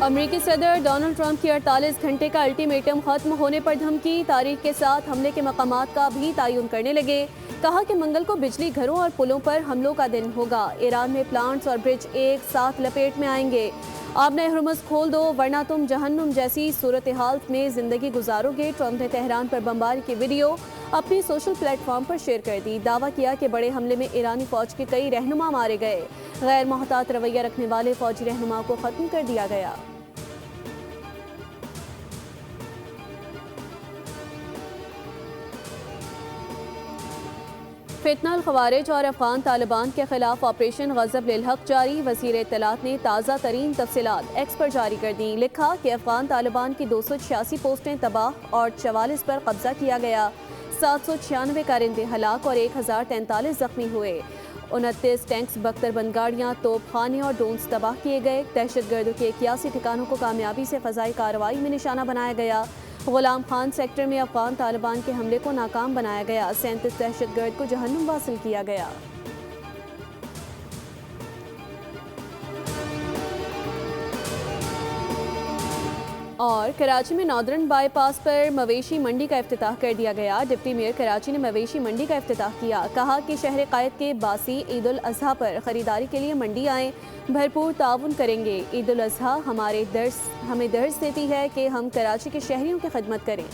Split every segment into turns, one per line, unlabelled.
अमेरिकी सदर Donald Trump की 48 घंटे का अल्टीमेटम खत्म होने पर धमकी, तारीख के साथ हमले के मकामात का भी तयन करने लगे। कहा कि मंगल को बिजली घरों और पुलों पर हमलों का दिन होगा। ईरान में प्लांट्स और ब्रिज एक साथ लपेट में आएंगे। आपने हुर्मुज़ खोल दो वरना तुम जहन्नुम जैसी सूरत हाल में जिंदगी गुजारोगे। ट्रंप ने तेहरान पर बमबारी की वीडियो अपनी सोशल प्लेटफॉर्म पर शेयर कर दी। दावा किया कि बड़े हमले में ईरानी फौज के कई रहनुमा मारे गए। गैर मोहतात रवैया रखने वाले फौजी रहनुमा को खत्म कर दिया गया। फितनल खवारिज और अफगान तालिबान के खिलाफ ऑपरेशन गज़ब लिल हक जारी। वज़ीर इत्तलात ने ताज़ा तरीन तफसीलात एक्स पर जारी कर दी। लिखा कि अफगान तालिबान की 286 पोस्टें तबाह और 44 पर कब्जा किया गया। 796 कारिंदे हलाक और 1043 जख्मी हुए। 29 टैंक्स, बख्तरबंद गाड़ियाँ, तोपखाने और ड्रोन्स तबाह किए गए। दहशतगर्दों के 81 ठिकानों को कामयाबी से फ़ज़ाई कार्रवाई में निशाना बनाया गया। गुलाम खान सेक्टर में अफगान तालिबान के हमले को नाकाम बनाया गया। 37 दहशतगर्द को जहन्नुम वासिल किया गया। और कराची में नॉर्दर्न बाईपास पर मवेशी मंडी का इफ्तिताह कर दिया गया। डिप्टी मेयर कराची ने मवेशी मंडी का इफ्तिताह किया। कहा कि शहर कायद के बासी ईद उल अजहा पर खरीदारी के लिए मंडी आएँ, भरपूर ताउन करेंगे। ईद उल अजहा हमें दर्ज देती है कि हम कराची के शहरियों की खिदमत करें।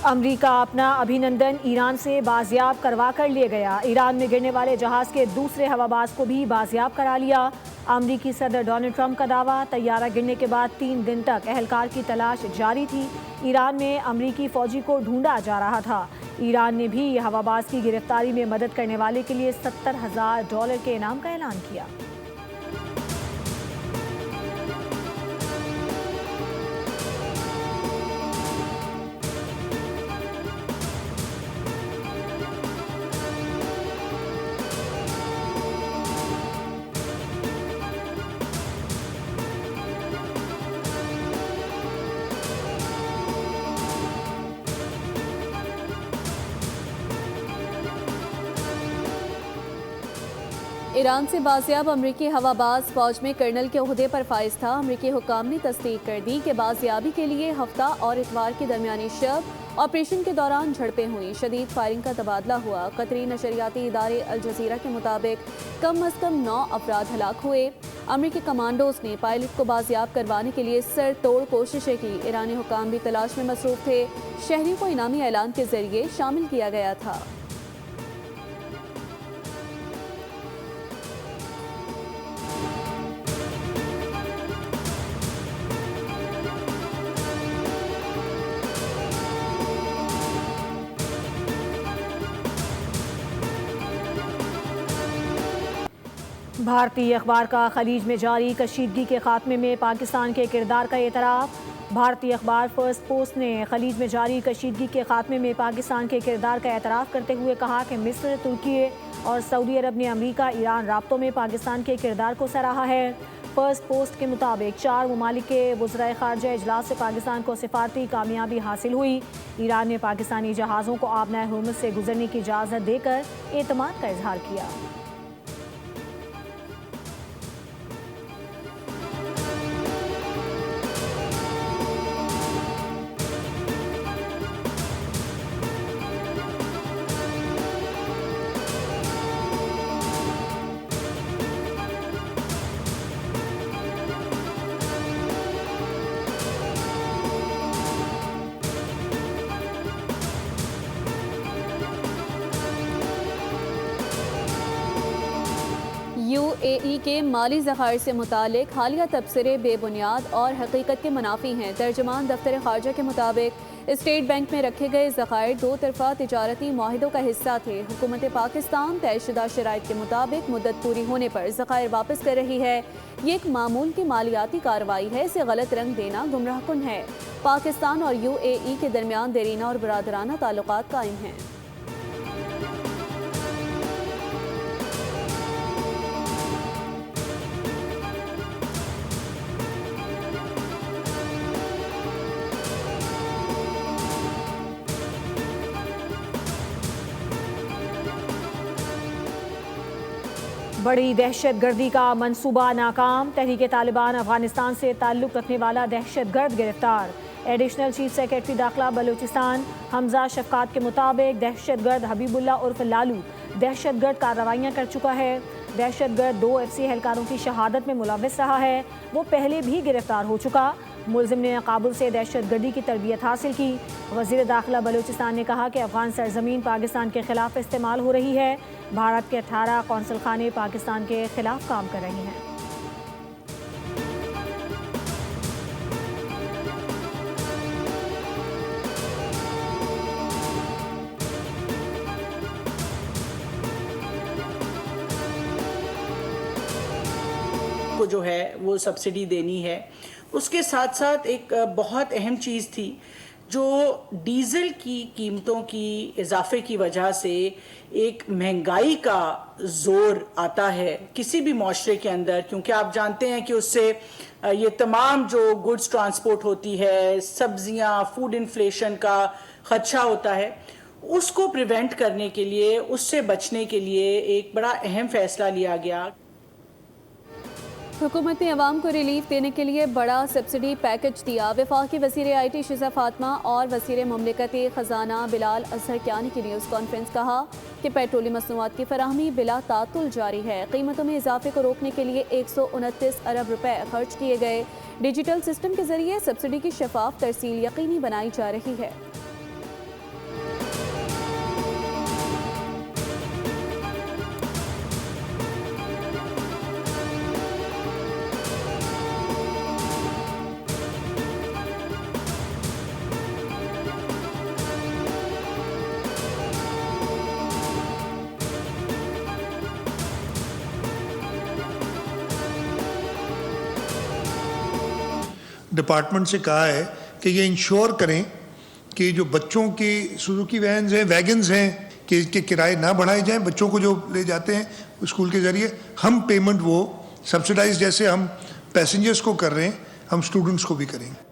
अमेरिका अपना अभिनंदन ईरान से बाजियाब करवा कर लिए गया। ईरान में गिरने वाले जहाज के दूसरे हवाबाज को भी बाजियाब करा लिया। अमेरिकी सदर डोनाल्ड ट्रंप का दावा, तैयारा गिरने के बाद 3 दिन तक अहलकार की तलाश जारी थी। ईरान में अमेरिकी फौजी को ढूंढा जा रहा था। ईरान ने भी हवाबाज की गिरफ्तारी में मदद करने वाले के लिए $70,000 के इनाम का ऐलान किया।
ईरान से बाजियाब अमरीकी हवाबाज फौज में कर्नल के ओहदे पर फाइज था। अमरीकी हुकाम ने तस्दीक कर दी कि बाजियाबी के लिए हफ्ता और इतवार के दरमियानी शब ऑपरेशन के दौरान झड़पें हुई, शदीद फायरिंग का तबादला हुआ। कतरी नशरियाती इदारे अल जजीरा के मुताबिक कम अज कम 9 अफराद हलाक हुए। अमरीकी कमांडोज ने पायलट को बाजियाब करवाने के लिए सर तोड़ कोशिशें की। ईरानी हुकाम भी तलाश में मसरूफ थे। शहरियों को इनामी ऐलान के जरिए शामिल किया गया था।
भारतीय अखबार का खलीज में जारी कशीदगी के खात्मे में पाकिस्तान के किरदार का एतराफ़। भारतीय अखबार फर्स्ट पोस्ट ने खलीज में जारी कशीदगी के खात्मे में पाकिस्तान के किरदार का एतराफ़ करते हुए कहा कि मिस्र, तुर्की और सऊदी अरब ने अमरीका ईरान राब्तों में पाकिस्तान के किरदार को सराहा है। फर्स्ट पोस्ट के मुताबिक 4 ममालिक के वज़राए ख़ारजा इजलास से पाकिस्तान को सिफारती कामयाबी हासिल हुई। ईरान ने पाकिस्तानी जहाज़ों को आबनाए हुर्मुज़ से गुजरने की इजाज़त देकर एतमाद का इजहार किया।
UAE के माली ज़खायर से मुतालिक हालिया तबसरे बेबुनियाद और हकीकत के मुनाफी हैं। तर्जमान दफ्तर खारजा के मुताबिक स्टेट बैंक में रखे गए ज़खायर 2 तरफ़ा तिजारती मुआहिदों का हिस्सा थे। हुकूमत पाकिस्तान तयशुदा शराइत के मुताबिक मुद्दत पूरी होने पर ज़खायर वापस कर रही है। ये एक मामूल की मालियाती कार्रवाई है, इसे गलत रंग देना गुमराहकुन है। पाकिस्तान और UAE के दरमियान देरीना और बरादराना ताल्लुकात कायम हैं।
बड़ी दहशत गर्दी का मंसूबा नाकाम, तहरीक तालिबान अफगानिस्तान से ताल्लुक़ रखने वाला दहशत गर्द गिरफ्तार। एडिशनल चीफ सेक्रेटरी दाखिला बलूचिस्तान हमजा शफकात के मुताबिक दहशत गर्द हबीबुल्ला उर्फ लालू दहशत गर्द कार्रवाइयाँ कर चुका है। दहशत गर्द 2 FC एहलकारों की शहादत में मुलव्वस रहा है। वो पहले भी गिरफ्तार हो चुका। मुलजिम ने काबुल से दहशत गर्दी की तरबियत हासिल की। वज़ीर दाखिला बलूचिस्तान ने कहा कि अफगान सरजमीन पाकिस्तान के खिलाफ इस्तेमाल हो रही है। भारत के 18 कौंसल खाने पाकिस्तान के खिलाफ काम कर रहे हैं।
को जो है वो सब्सिडी देनी है। उसके साथ साथ एक बहुत अहम चीज़ थी, जो डीज़ल की कीमतों की इजाफे की वजह से एक महंगाई का ज़ोर आता है किसी भी माशरे के अंदर, क्योंकि आप जानते हैं कि उससे ये तमाम जो गुड्स ट्रांसपोर्ट होती है, सब्जियां, फूड इन्फ्लेशन का खदशा होता है, उसको प्रिवेंट करने के लिए, उससे बचने के लिए एक बड़ा अहम फैसला लिया गया।
हुकूमत ने अवाम को रिलीफ देने के लिए बड़ा सब्सिडी पैकेज दिया। वफाकी वज़ीर IT शिज़ा फातिमा और वज़ीर मुमलिकत ख़जाना बिलाल अज़हर कियानी की न्यूज़ कॉन्फ्रेंस कहा कि पेट्रोलियम मसनूआत की फराहमी बिला तातुल जारी है। कीमतों में इजाफे को रोकने के लिए 129 अरब रुपए खर्च किए गए। डिजिटल सिस्टम के जरिए सब्सिडी की शफाफ तरसील यकीनी बनाई जा रही है।
डिपार्टमेंट से कहा है कि ये इंश्योर करें कि जो बच्चों की सुजुकी वैन्स हैं, वैगन्स हैं, कि इसके किराए ना बढ़ाए जाएं। बच्चों को जो ले जाते हैं स्कूल के ज़रिए, हम पेमेंट वो सब्सिडाइज जैसे हम पैसेंजर्स को कर रहे हैं, हम स्टूडेंट्स को भी करेंगे।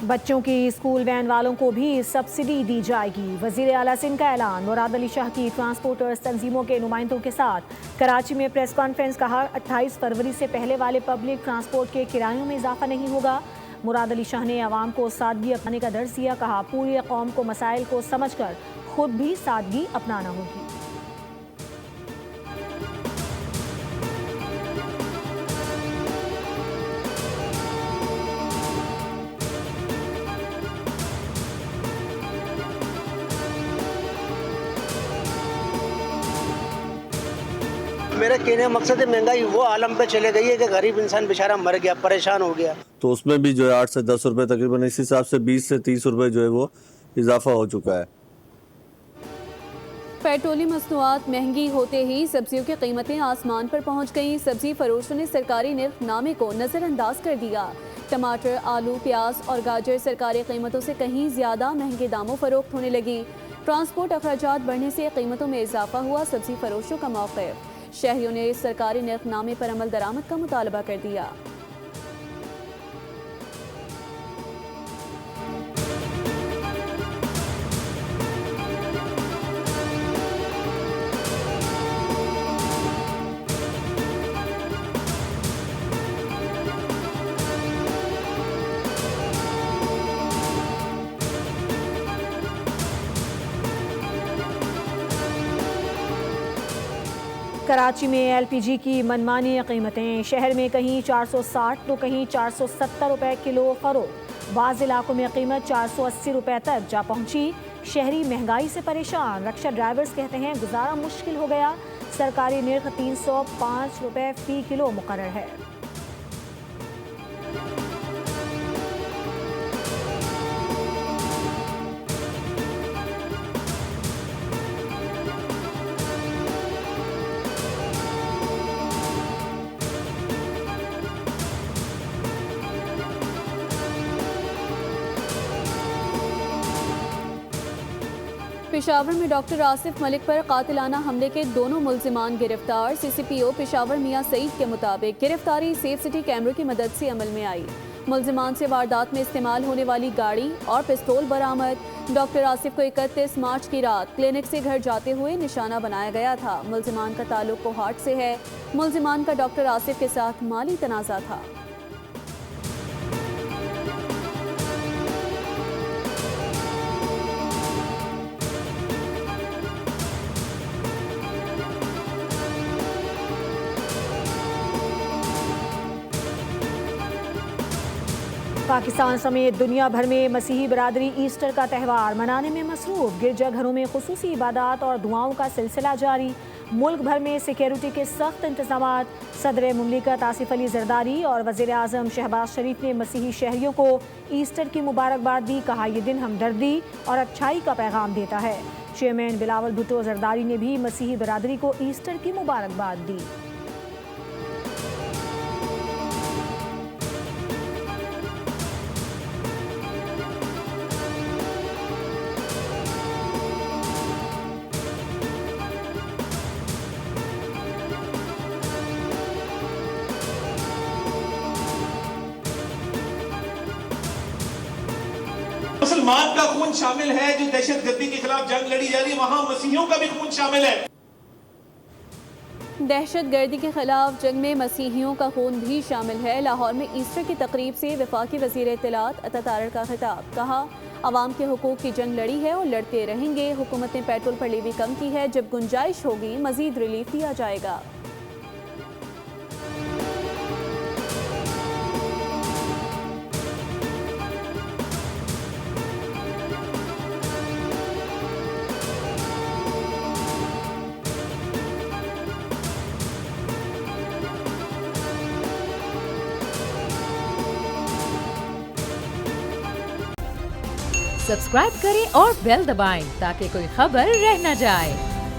बच्चों की स्कूल वैन वालों को भी सब्सिडी दी जाएगी। वज़ीर आला सिंध का ऐलान। मुराद अली शाह की ट्रांसपोर्टर्स तंजीमों के नुमाइंदों के साथ कराची में प्रेस कॉन्फ्रेंस। कहा 28 फरवरी से पहले वाले पब्लिक ट्रांसपोर्ट के किरायों में इजाफा नहीं होगा। मुराद अली शाह ने आवाम को सादगी अपनाने का दर्ज दिया। कहा पूरी कौम को मसाइल को समझकर खुद भी सादगी अपनाना होगी।
मेरा कहने का मकसद है, महंगाई वो आलम पे चले गई है कि गरीब इंसान बेचारा मर गया, परेशान हो गया।
तो उसमें भी जो है 8 से 10 रुपए तकरीबन, इस हिसाब से 20 से 30 रुपए जो है वो इजाफा हो चुका है।
पेट्रोलियम मसनूआत महंगी होते ही सब्जियों की कीमतें आसमान पर पहुंच गईं। सब्जी फरोशों ने सरकारी निर्खनामे को नज़रअंदाज कर दिया। टमाटर, आलू, प्याज और गाजर सरकारी कीमतों से कहीं ज़्यादा महंगे दामों फरोख्त होने लगी। ट्रांसपोर्ट अखराजात बढ़ने से कीमतों में इजाफा हुआ। सब्जी फरोशों का मौक़िफ़। शहरियों ने सरकारी निर्खनामे पर अमल दरामद का मुतालबा कर दिया।
कराची में LPG की मनमानी कीमतें। शहर में कहीं 460 तो कहीं 470 रुपए किलो फरोख्त। बाज़ इलाकों में कीमत 480 रुपए तक जा पहुंची। शहरी महंगाई से परेशान। रक्षा ड्राइवर्स कहते हैं गुजारा मुश्किल हो गया। सरकारी निर्ख 305 रुपए फ़ी किलो मुकर्रर है।
पेशावर में डॉक्टर आसिफ मलिक पर कातिलाना हमले के दोनों मुल्जिमान गिरफ्तार। CCPO पेशावर मियां सईद के मुताबिक गिरफ्तारी सेफ सिटी कैमरों की मदद से अमल में आई। मुलजिमान से वारदात में इस्तेमाल होने वाली गाड़ी और पिस्तौल बरामद। डॉक्टर आसिफ को 31 मार्च की रात क्लिनिक से घर जाते हुए निशाना बनाया गया था। मुलजिमान का ताल्लुक कोहाट से है। मुलजिमान का डॉक्टर आसिफ के साथ माली तनाज़ा था।
पाकिस्तान समेत दुनिया भर में मसीही बरादरी ईस्टर का त्यौहार मनाने में मसरूफ। गिरजाघरों में खुसूसी इबादत और दुआओं का सिलसिला जारी। मुल्क भर में सिक्योरिटी के सख्त इंतजाम। सदर मुमलिकत आसिफ अली जरदारी और वज़ीर आज़म शहबाज शरीफ ने मसीही शहरियों को ईस्टर की मुबारकबाद दी। कहा, यह दिन हमदर्दी और अच्छाई का पैगाम देता है। चेयरमैन बिलावल भुट्टो जरदारी ने भी मसीही बरादरी को ईस्टर की मुबारकबाद दी।
मुसलमान का खून शामिल है, जो दहशतगर्दी के खिलाफ जंग लड़ी जा रही है, वहां मसीहियों का भी खून शामिल है।
दहशतगर्दी के खिलाफ जंग में मसीहियों का खून भी शामिल है। लाहौर में ईस्टर की तकरीब से वफाकी वज़ीर इत्तलात अता तारड़ का खिताब। कहा, अवाम के हुकूक की जंग लड़ी है और लड़ते रहेंगे। हुकूमत ने पेट्रोल पर लेवी कम की है। जब गुंजाइश होगी मजीद रिलीफ दिया जाएगा।
सब्सक्राइब करें और बेल दबाएं ताकि कोई खबर रह न जाए।